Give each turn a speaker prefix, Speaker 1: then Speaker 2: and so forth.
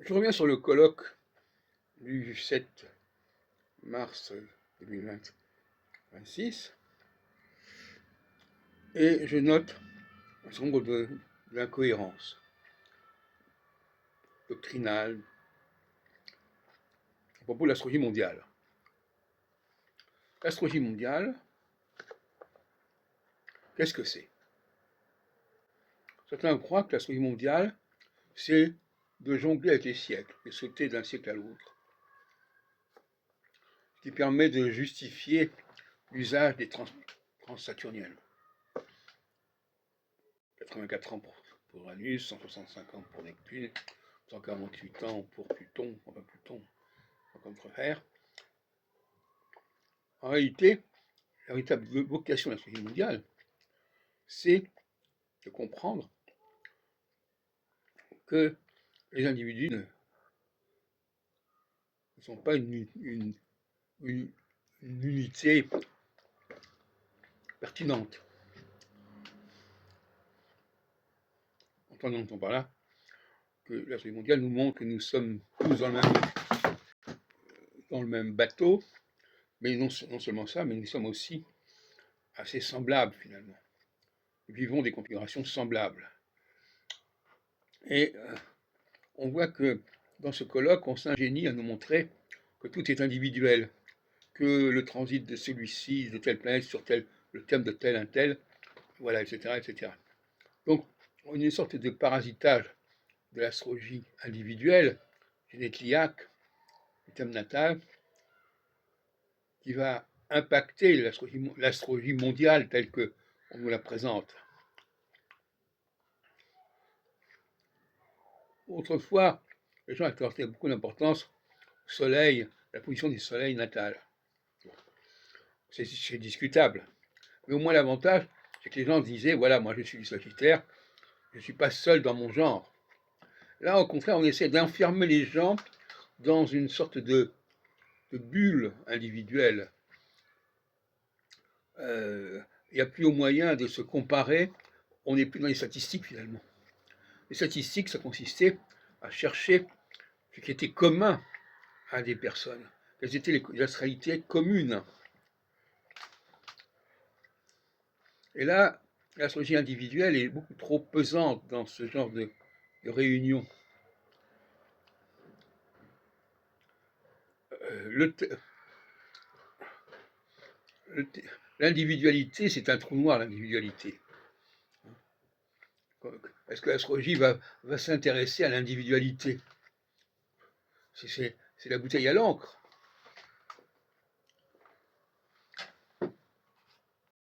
Speaker 1: Je reviens sur le colloque du 7 mars 2026 et je note un certain nombre d'incohérences doctrinales à propos de l'astrologie mondiale. L'astrologie mondiale, qu'est-ce que c'est? Certains croient que l'astrologie mondiale, c'est de jongler avec les siècles, de sauter d'un siècle à l'autre, ce qui permet de justifier l'usage des transsaturniennes. 84 ans pour Uranus, 165 ans pour Neptune, 148 ans pour Pluton, enfin Pluton, comme frère. En réalité, la véritable vocation de l'astrologie mondiale, c'est de comprendre que les individus ne sont pas une unité pertinente. Entendons par là que l'astrologie mondiale nous montre que nous sommes tous dans le même bateau, mais non seulement ça, mais nous sommes aussi assez semblables finalement. Nous vivons des configurations semblables. Et on voit que dans ce colloque, on s'ingénie à nous montrer que tout est individuel, que le transit de celui-ci, de telle planète sur le thème de tel un tel, voilà, etc., etc. Donc, on a une sorte de parasitage de l'astrologie individuelle, génétliaque, du thème natal, qui va impacter l'astrologie mondiale telle qu'on nous la présente. Autrefois, les gens accordaient beaucoup d'importance au soleil, à la position du soleil natal. C'est discutable. Mais au moins l'avantage, c'est que les gens disaient, voilà, moi je suis du Sagittaire, je ne suis pas seul dans mon genre. Là, au contraire, on essaie d'enfermer les gens dans une sorte de bulle individuelle. Il n'y a plus au moyen de se comparer, on n'est plus dans les statistiques finalement. Les statistiques, ça consistait à chercher ce qui était commun à des personnes, quelles étaient les astralités communes. Et là, l'astrologie individuelle est beaucoup trop pesante dans ce genre de réunion. L'individualité, c'est un trou noir, l'individualité. Est-ce que l'astrologie va s'intéresser à l'individualité? C'est la bouteille à l'encre.